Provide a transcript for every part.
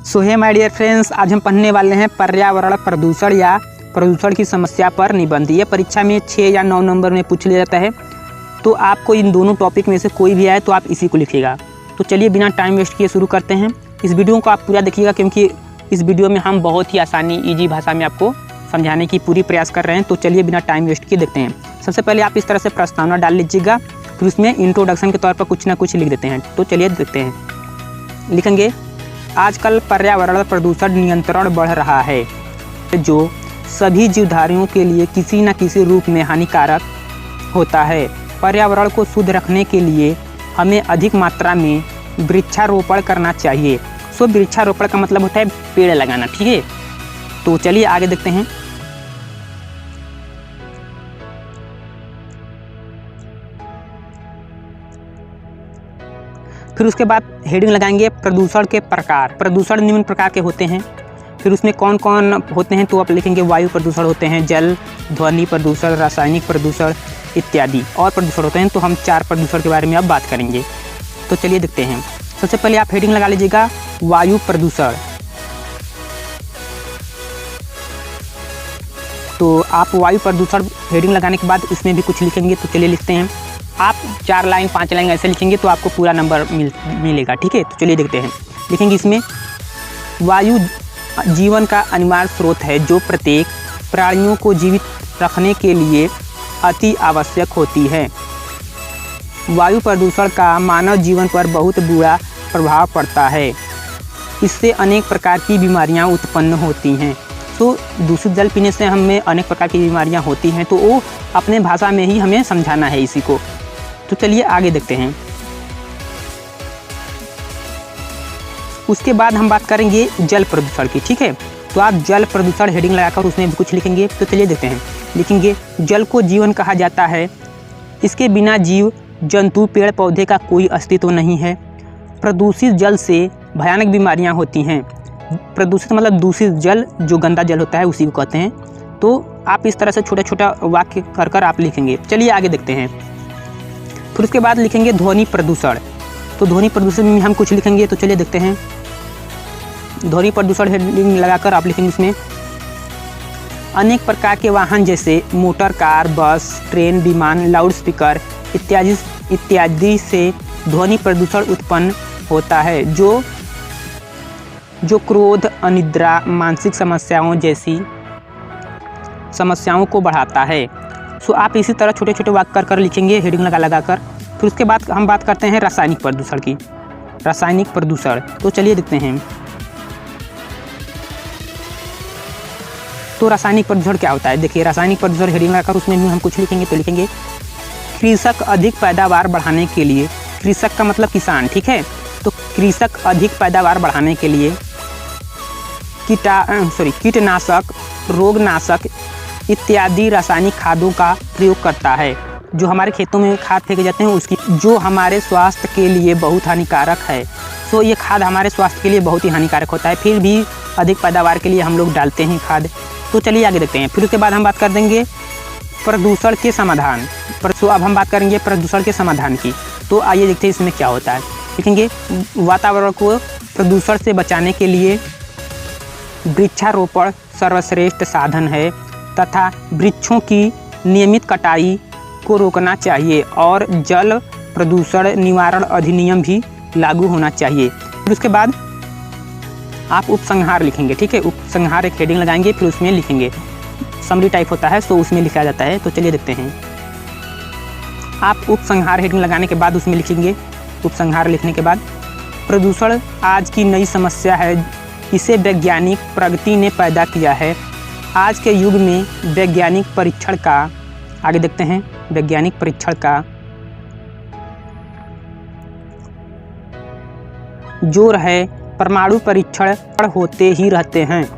So hey my dear friends, आज हम पढ़ने वाले हैं पर्यावरण प्रदूषण या प्रदूषण की समस्या पर निबंध। ये परीक्षा में 6 या 9 नंबर में पूछ लिया जाता है, तो आपको इन दोनों टॉपिक में से कोई भी आए तो आप इसी को लिखिएगा। तो चलिए बिना टाइम वेस्ट किए शुरू करते हैं। इस वीडियो को आप पूरा देखिएगा, क्योंकि इस वीडियो में हम बहुत ही आसानी ईजी भाषा में आपको समझाने की पूरी प्रयास कर रहे हैं। तो चलिए बिना टाइम वेस्ट किए देखते हैं। सबसे पहले आप इस तरह से प्रस्तावना डाल लीजिएगा, फिर उसमें इंट्रोडक्शन के तौर पर कुछ ना कुछ लिख देते हैं। तो चलिए देखते हैं। लिखेंगे, आजकल पर्यावरण प्रदूषण नियंत्रण बढ़ रहा है, जो सभी जीवधारियों के लिए किसी न किसी रूप में हानिकारक होता है। पर्यावरण को शुद्ध रखने के लिए हमें अधिक मात्रा में वृक्षारोपण करना चाहिए। सो वृक्षारोपण का मतलब होता है पेड़ लगाना, ठीक है। तो चलिए आगे देखते हैं। फिर उसके बाद हेडिंग लगाएंगे प्रदूषण के प्रकार। प्रदूषण निम्न प्रकार के होते हैं। फिर उसमें कौन कौन होते हैं तो आप लिखेंगे, वायु प्रदूषण होते हैं, जल ध्वनि प्रदूषण, रासायनिक प्रदूषण इत्यादि और प्रदूषण होते हैं। तो हम 4 प्रदूषण के बारे में अब बात करेंगे। तो चलिए देखते हैं। सबसे पहले आप हेडिंग लगा लीजिएगा वायु प्रदूषण। तो आप वायु प्रदूषण हेडिंग लगाने के बाद इसमें भी कुछ लिखेंगे। तो चलिए लिखते हैं। आप 4 लाइन 5 लाइन ऐसे लिखेंगे तो आपको पूरा नंबर मिलेगा, ठीक है। तो चलिए देखते हैं। लिखेंगे इसमें, वायु जीवन का अनिवार्य स्रोत है, जो प्रत्येक प्राणियों को जीवित रखने के लिए अति आवश्यक होती है। वायु प्रदूषण का मानव जीवन पर बहुत बुरा प्रभाव पड़ता है। इससे अनेक प्रकार की बीमारियां उत्पन्न होती हैं। तो दूषित जल पीने से हमें अनेक प्रकार की बीमारियां होती हैं, तो वो अपने भाषा में ही हमें समझाना है इसी को। तो चलिए आगे देखते हैं। उसके बाद हम बात करेंगे जल प्रदूषण की, ठीक है। तो आप जल प्रदूषण हेडिंग लगाकर उसमें भी कुछ लिखेंगे। तो चलिए देखते हैं। लिखेंगे, जल को जीवन कहा जाता है। इसके बिना जीव जंतु पेड़ पौधे का कोई अस्तित्व नहीं है। प्रदूषित जल से भयानक बीमारियां होती हैं। प्रदूषित मतलब दूषित जल, जो गंदा जल होता है उसी को कहते हैं। तो आप इस तरह से छोटा छोटा वाक्य कर आप लिखेंगे। चलिए आगे देखते हैं। फिर उसके बाद लिखेंगे ध्वनि प्रदूषण। तो ध्वनि प्रदूषण में हम कुछ लिखेंगे। तो चलिए देखते हैं। ध्वनि प्रदूषण हेडिंग लगाकर आप लिखेंगे इसमें, अनेक प्रकार के वाहन जैसे मोटर कार, बस, ट्रेन, विमान, लाउड स्पीकर इत्यादि से ध्वनि प्रदूषण उत्पन्न होता है, जो क्रोध, अनिद्रा, मानसिक समस्याओं जैसी समस्याओं को बढ़ाता है। सो आप इसी तरह छोटे छोटे वाक्य कर लिखेंगे हेडिंग लगा कर। फिर उसके बाद हम बात करते हैं रासायनिक प्रदूषण की। रासायनिक प्रदूषण, तो चलिए देखते हैं। तो रासायनिक प्रदूषण क्या होता है, देखिए। रासायनिक प्रदूषण हेडिंग लगाकर उसमें भी हम कुछ लिखेंगे। तो लिखेंगे, कृषक अधिक पैदावार बढ़ाने के लिए, कृषक का मतलब किसान, ठीक है। तो कृषक अधिक पैदावार बढ़ाने के लिए कीटनाशक, रोगनाशक इत्यादि रासायनिक खादों का प्रयोग करता है। जो हमारे खेतों में खाद फेंके जाते हैं उसकी, जो हमारे स्वास्थ्य के लिए बहुत हानिकारक है। तो ये खाद हमारे स्वास्थ्य के लिए बहुत ही हानिकारक होता है, फिर भी अधिक पैदावार के लिए हम लोग डालते हैं खाद। तो चलिए आगे देखते हैं। फिर उसके बाद हम बात कर देंगे प्रदूषण के समाधान। तो अब हम बात करेंगे प्रदूषण के समाधान की। तो आइए देखते हैं इसमें क्या होता है। देखेंगे, वातावरण को प्रदूषण से बचाने के लिए वृक्षारोपण सर्वश्रेष्ठ साधन है, तथा वृक्षों की नियमित कटाई को रोकना चाहिए और जल प्रदूषण निवारण अधिनियम भी लागू होना चाहिए। फिर उसके बाद आप उपसंहार लिखेंगे, ठीक है। उपसंहार एक हेडिंग लगाएंगे, फिर उसमें लिखेंगे, समरी टाइप होता है तो उसमें लिखा जाता है। तो चलिए देखते हैं। आप उपसंहार हेडिंग लगाने के बाद उसमें लिखेंगे। उपसंहार लिखने के बाद, प्रदूषण आज की नई समस्या है, इसे वैज्ञानिक प्रगति ने पैदा किया है। आज के युग में वैज्ञानिक परीक्षण का, आगे देखते हैं, वैज्ञानिक परीक्षण का जोर है। परमाणु परीक्षण होते ही रहते हैं,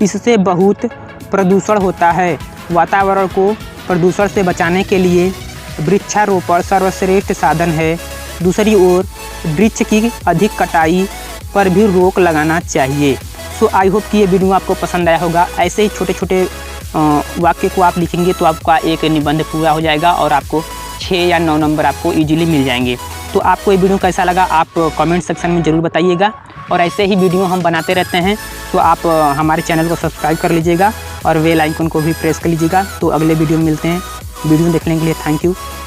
इससे बहुत प्रदूषण होता है। वातावरण को प्रदूषण से बचाने के लिए वृक्षारोपण सर्वश्रेष्ठ साधन है। दूसरी ओर वृक्ष की अधिक कटाई पर भी रोक लगाना चाहिए। सो आई होप कि ये वीडियो आपको पसंद आया होगा। ऐसे ही छोटे छोटे वाक्य को आप लिखेंगे तो आपका एक निबंध पूरा हो जाएगा और आपको 6 या 9 नंबर आपको इजीली मिल जाएंगे। तो आपको ये वीडियो कैसा लगा आप कमेंट सेक्शन में ज़रूर बताइएगा। और ऐसे ही वीडियो हम बनाते रहते हैं। तो आप हमारे चैनल को सब्सक्राइब कर लीजिएगा और बेल आइकन को भी प्रेस कर लीजिएगा। तो अगले वीडियो में मिलते हैं। वीडियो देखने के लिए थैंक यू।